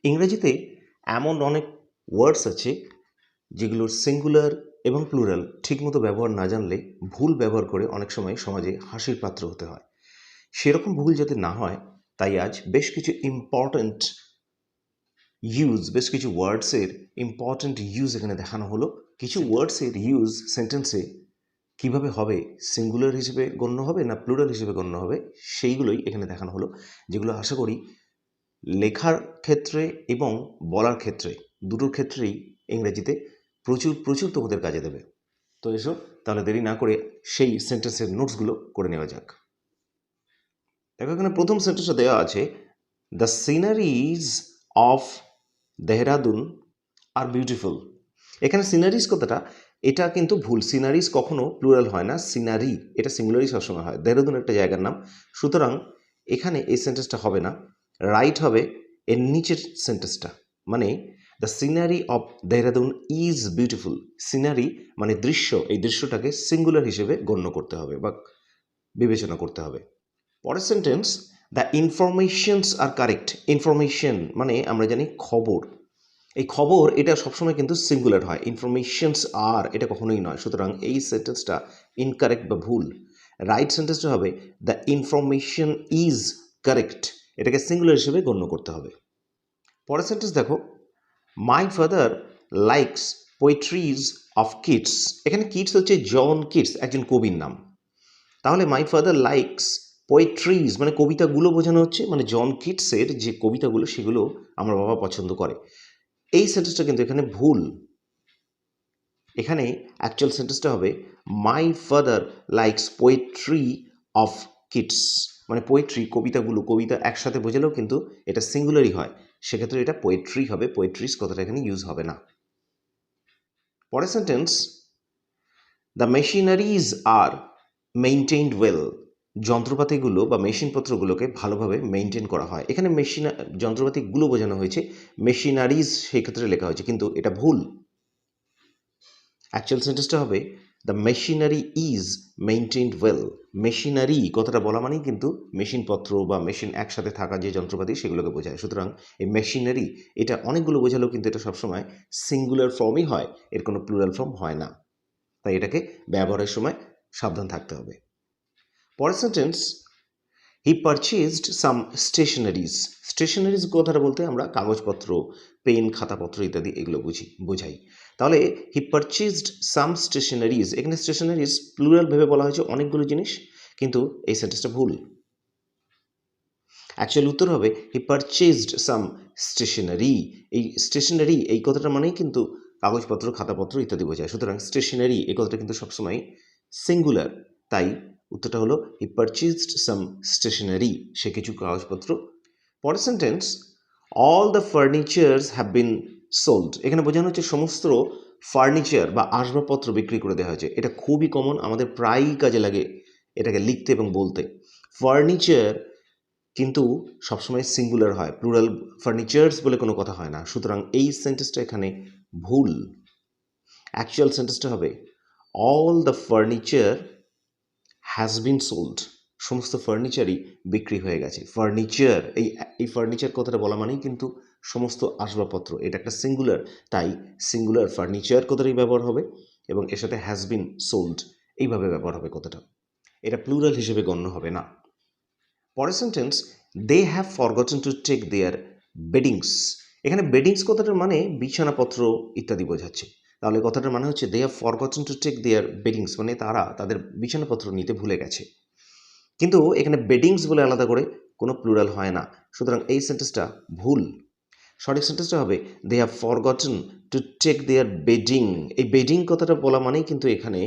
ইংরেজিতে এমন অনেক ওয়ার্ডস আছে যেগুলোর সিঙ্গুলার এবং প্লুরাল ঠিকমতো ব্যবহার না জানলে ভুল ব্যবহার করে অনেক সময় সমাজে হাসির পাত্র হতে হয়। সেরকম ভুল যাতে না হয় তাই আজ বেশ কিছু বেশ কিছু ওয়ার্ডসের ইম্পর্ট্যান্ট ইউজ এখানে দেখানো হলো। কিছু ওয়ার্ডসের ইউজ সেন্টেন্সে কিভাবে হবে, সিঙ্গুলার হিসেবে গণ্য হবে না প্লুরাল হিসেবে গণ্য হবে, সেইগুলোই এখানে দেখানো হলো, যেগুলো আশা করি লেখার ক্ষেত্রে এবং বলার ক্ষেত্রে দুটোর ক্ষেত্রেই ইংরেজিতে প্রচুর প্রচুর তোমাদের কাজে দেবে। তো এসো তাহলে দেরি না করে সেই সেন্টেন্সের নোটসগুলো করে নেওয়া যাক। দেখো এখানে প্রথম সেন্টেন্সটা দেওয়া আছে, the sceneries of Dehradun are beautiful. এখানে সিনারিজ কথাটা এটা কিন্তু ভুল। সিনারিজ কখনো প্লুরাল হয় না, সিনারি এটা সিঙ্গুলারই সবসময় হয়। দেহরাদুন একটা জায়গার নাম, সুতরাং এখানে এই সেন্টেন্সটা হবে না, রাইট হবে এর নিচের সেন্টেন্সটা, মানে the scenery of Dehradun is beautiful. Scenery মানে দৃশ্য, এই দৃশ্যটাকে সিঙ্গুলার হিসেবে গণ্য করতে হবে বা বিবেচনা করতে হবে। পরের sentence, the informations are correct. Information মানে আমরা জানি খবর, এই খবর এটা সবসময় কিন্তু সিঙ্গুলার হয়, ইনফরমেশনস আর এটা কখনোই নয়, সুতরাং এই সেন্টেন্সটা ইনকারেক্ট বা ভুল। রাইট সেন্টেন্সটা হবে দ্য ইনফরমেশন ইজ কারেক্ট, এটাকে সিঙ্গুলার হিসেবে গণ্য করতে হবে। পরের সেন্টেন্স দেখো, my father likes poetries of Keats. এখানে কিডস হচ্ছে জন কিডস, একজন কবির নাম। তাহলে মাই ফাদার লাইকস পোয়েট্রিজ মানে কবিতাগুলো বোঝানো হচ্ছে, মানে জন কিডসের যে কবিতাগুলো সেগুলো আমার বাবা পছন্দ করে। এই সেন্টেন্সটা কিন্তু এখানে ভুল। এখানে অ্যাকচুয়াল সেন্টেন্সটা হবে my father likes poetry of kids, মানে পোয়েট্রি কবিতাগুলো, কবিতা একসাথে বোঝালেও কিন্তু এটা সিঙ্গুলারই হয়, সেক্ষেত্রে এটা পোয়েট্রি হবে, পোয়েট্রিজ কথাটা এখানে ইউজ হবে না। পরের sentence, the machineries are maintained well. যন্ত্রপাতিগুলো বা মেশিনপত্রগুলোকে ভালোভাবে মেনটেন করা হয়। এখানে যন্ত্রপাতিগুলো বোঝানো হয়েছে, মেশিনারিজ সেক্ষেত্রে লেখা হয়েছে, কিন্তু এটা ভুল। অ্যাকচুয়াল সেন্টেন্সটা হবে the machinery is maintained well. Machinery কথাটা বলা মানেই কিন্তু মেশিনপত্র বা মেশিন একসাথে থাকা যে যন্ত্রপাতি সেগুলোকে বোঝায়, সুতরাং এই মেশিনারি এটা অনেকগুলো বোঝালেও কিন্তু এটা সবসময় সিঙ্গুলার ফর্মই হয়, এর কোনো প্লুরাল ফর্ম হয় না, তাই এটাকে ব্যবহারের সময় সাবধান থাকতে হবে। পরের সেন্টেন্স, হি পারচেজড সাম স্টেশনারিজ। স্টেশনারিজ কথাটা বলতে আমরা কাগজপত্র, পেন, খাতাপত্র ইত্যাদি এগুলো বোঝাই। তাহলে হি পারচেজড সাম স্টেশনারিজ, এখানে স্টেশনারিজ প্লুরাল ভেবে বলা হয়েছে অনেকগুলো জিনিস, কিন্তু এই সেন্টেন্সটা ভুল। অ্যাকচুয়ালি উত্তর হবে হি পারচেজড সাম স্টেশনারি। এই স্টেশনারি এই কথাটা মানেই কিন্তু কাগজপত্র, খাতাপত্র ইত্যাদি বোঝায়, সুতরাং স্টেশনারি এই কথাটা কিন্তু সবসময় সিঙ্গুলার, তাই উত্তরটা হলো হি পারচেজড সাম স্টেশনারি, সে কিছু কাগজপত্র। পরের sentence, all the furnitures have been sold. এখানে বোঝানো হচ্ছে সমস্ত ফার্নিচার বা আসবাবপত্র বিক্রি করে দেওয়া হয়েছে। এটা খুবই কমন, আমাদের প্রায়ই কাজে লাগে এটাকে লিখতে এবং বলতে। ফার্নিচার কিন্তু সবসময় সিঙ্গুলার হয়, প্লুরাল ফার্নিচার্স বলে কোনো কথা হয় না, সুতরাং এই সেন্টেন্সটা এখানে ভুল। অ্যাকচুয়াল সেন্টেন্সটা হবে all the furniture has been sold. সমস্ত ফার্নিচারই বিক্রি হয়ে গেছে। ফার্নিচার এই ফার্নিচার কথাটা বলা মানেই কিন্তু সমস্ত আসবাবপত্র, এটা একটা সিঙ্গুলার, তাই সিঙ্গুলার ফার্নিচার কথাটাই ব্যবহার হবে এবং এর সাথে হ্যাজ বিন সোল্ড এইভাবে ব্যবহার হবে কথাটা, এটা প্লুরাল হিসেবে গণ্য হবে না। পরের sentence, they have forgotten to take their beddings. এখানে বেডিংস কথাটার মানে বিছানাপত্র ইত্যাদি বোঝাচ্ছে, তাহলে কথাটার মানে হচ্ছে they have forgotten to take their beddings, মানে তারা তাদের বিছানাপত্র নিতে ভুলে গেছে। কিন্তু এখানে বেডিংস বলে আলাদা করে কোনো প্লুরাল হয় না, সুতরাং এই সেন্টেন্সটা ভুল। সঠিক সেন্টেন্সটা হবে they have forgotten to take their bedding. এই বেডিং কথাটা বলা মানেই কিন্তু এখানে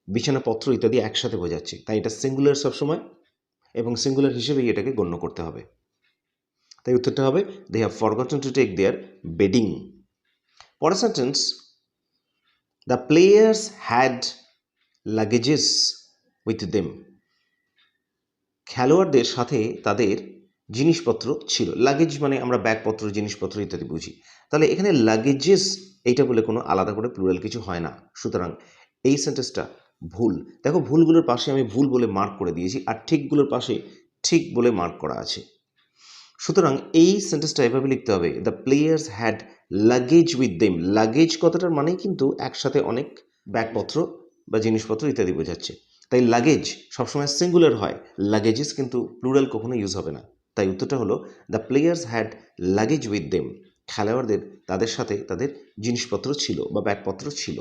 বিছানাপত্র ইত্যাদি একসাথে বোঝাচ্ছে, তাই এটা সিঙ্গুলার সবসময় এবং সিঙ্গুলার হিসেবেই এটাকে গণ্য করতে হবে, তাই উত্তরটা হবে they have forgotten to take their bedding. পরের sentence, the players had luggages with them. খেলোয়াড়দের সাথে তাদের জিনিসপত্র ছিল। লাগেজ মানে আমরা ব্যাগপত্র, জিনিসপত্র ইত্যাদি বুঝি, তাহলে এখানে লাগেজেস এইটা বলে কোনো আলাদা করে প্লুরাল কিছু হয় না, সুতরাং এই সেন্টেন্সটা ভুল। দেখো ভুলগুলোর পাশে আমি ভুল বলে মার্ক করে দিয়েছি, আর ঠিকগুলোর পাশে ঠিক বলে মার্ক করা আছে। সুতরাং এই সেন্টেন্সটা এভাবে লিখতে হবে, the players had luggage with them. Luggage কথাটার মানেই কিন্তু একসাথে অনেক ব্যাগপত্র বা জিনিসপত্র ইত্যাদি বোঝাচ্ছে। তাই লাগেজ সবসময় সিঙ্গুলার হয়, লাগেজেস কিন্তু প্লুরাল কখনো ইউজ হবে না। তাই উত্তরটা হলো the players had luggage with them. খেলোয়াড়দের তাদের সাথে তাদের জিনিসপত্র ছিল বা ব্যাগপত্র ছিল।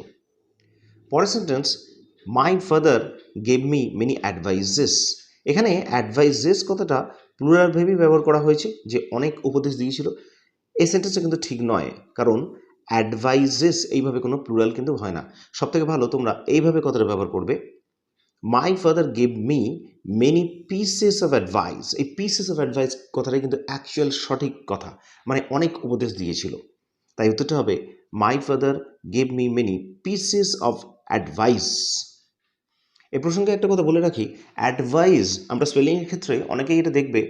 পরের sentence, my father gave me many advices. এখানে অ্যাডভাইজেস কথাটা প্লুরাল ভেবেই ব্যবহার করা হয়েছে, যে অনেক উপদেশ দিয়েছিল। এই সেন্টেন্সটা কিন্তু ঠিক নয়, কারণ অ্যাডভাইজেস এইভাবে কোনো প্লুরাল কিন্তু হয় না। সব থেকে ভালো তোমরা এইভাবে কথাটা ব্যবহার করবে, মাই father gave me many pieces of advice. এই পিসেস অফ অ্যাডভাইস কথাটাই কিন্তু অ্যাকচুয়াল সঠিক কথা, মানে অনেক উপদেশ দিয়েছিল। তাই উত্তরটা হবে my father gave me many pieces of advice. এ প্রসঙ্গে একটা কথা বলে রাখি, অ্যাডভাইস আমরা স্পেলিংয়ের ক্ষেত্রে অনেকেই এটা দেখবে,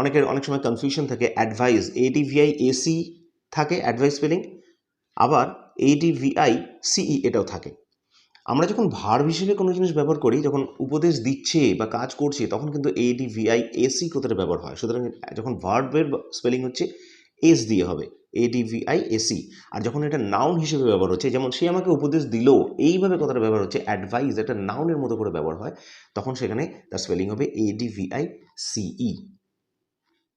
অনেকের অনেক সময় কনফিউশন থাকে। অ্যাডভাইস ADVIAC থাকে অ্যাডভাইস স্পেলিং, আবার ADVICE এটাও থাকে। আমরা যখন ভার্ব হিসেবে কোনো জিনিস ব্যবহার করি, যখন উপদেশ দিচ্ছে বা কাজ করছে, তখন কিন্তু ADVIAC কথাটা ব্যবহার হয়। সুতরাং যখন ভার্বের স্পেলিং হচ্ছে এস দিয়ে হবে, ADVIAC। আর যখন এটা নাউন হিসেবে ব্যবহার হচ্ছে, যেমন সে আমাকে উপদেশ দিল, এইভাবে কথাটা ব্যবহার হচ্ছে, অ্যাডভাইস একটা নাউনের মতো করে ব্যবহার হয়, তখন সেখানে তার স্পেলিং হবে ADVICE।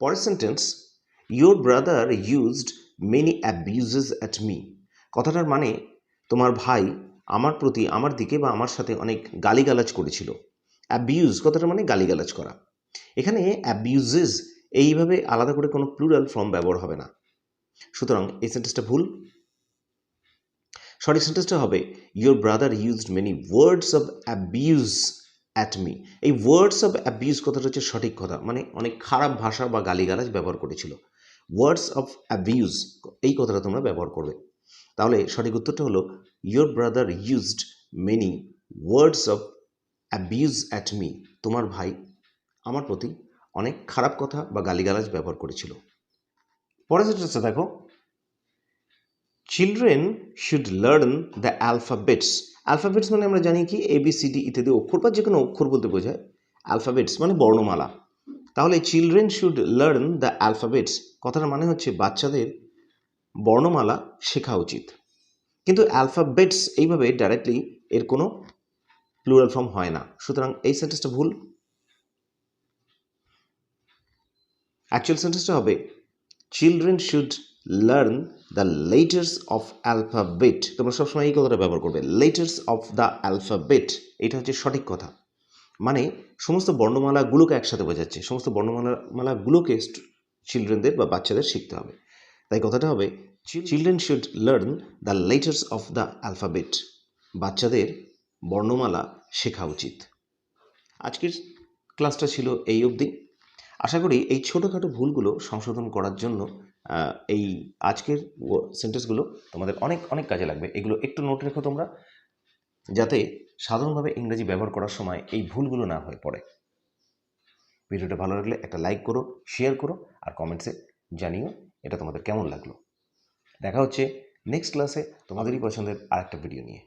পরের sentence, your brother used many abuses at me. কথাটার মানে তোমার ভাই আমার প্রতি, আমার দিকে বা আমার সাথে অনেক গালিগালাজ করেছিল। অ্যাবিউজ কথাটা মানে গালিগালাজ করা। এখানে অ্যাবিউজেস এইভাবে আলাদা করে কোনো প্লুরাল ফর্ম ব্যবহার হবে না, সুতরাং এই সেন্টেন্সটা ভুল। সঠিক সেন্টেন্সটা হবে your brother used many words of abuse at me. এই ওয়ার্ডস অফ অ্যাবিউজ কথাটা হচ্ছে সঠিক কথা, মানে অনেক খারাপ ভাষা বা গালিগালাজ ব্যবহার করেছিল। ওয়ার্ডস অফ অ্যাবিউজ এই কথাটা তোমরা ব্যবহার করবে। তাহলে সঠিক উত্তরটা হলো your brother used many words of abuse at me. তোমার ভাই আমার প্রতি অনেক খারাপ কথা বা গালিগালাজ ব্যবহার করেছিল। পরের সেন্টেন্সটা দেখো, children should learn the alphabets. Alphabets মানে আমরা জানি কি ABCD ইত্যাদি অক্ষর বা যে কোনো অক্ষর বলতে বোঝায়। অ্যালফাবেটস মানে বর্ণমালা। তাহলে children should learn the alphabets কথাটার মানে হচ্ছে বাচ্চাদের বর্ণমালা শেখা উচিত। কিন্তু অ্যালফাবেটস এইভাবে ডাইরেক্টলি এর কোনো প্লুরাল ফর্ম হয় না, সুতরাং এই সেন্টেন্সটা ভুল। অ্যাকচুয়াল সেন্টেন্সটা হবে children should learn the letters of alphabet. তোমরা সবসময় এই কথাটা ব্যবহার করবে, লেটার্স অফ দ্য অ্যালফাবেট। এটা হচ্ছে সঠিক কথা, মানে সমস্ত বর্ণমালাগুলোকে একসাথে বোঝাচ্ছে, সমস্ত বর্ণমালাগুলোকে চিলড্রেনদের বা বাচ্চাদের শিখতে হবে। তাই কথাটা হবে children should learn the letters of the alphabet. বাচ্চাদের বর্ণমালা শেখা উচিত। আজকের ক্লাসটা ছিল এই অবধি। আশা করি এই ছোটোখাটো ভুলগুলো সংশোধন করার জন্য এই আজকের সেন্টেন্সগুলো তোমাদের অনেক অনেক কাজে লাগবে। এগুলো একটু নোট রেখো তোমরা, যাতে সাধারণভাবে ইংরেজি ব্যবহার করার সময় এই ভুলগুলো না হয়ে পড়ে। ভিডিওটা ভালো লাগলে একটা লাইক করো, শেয়ার করো, আর কমেন্টসে জানিও এটা তোমাদের কেমন লাগলো। দেখা হচ্ছে নেক্সট ক্লাসে তোমাদেরই পছন্দের আরেকটা ভিডিও নিয়ে।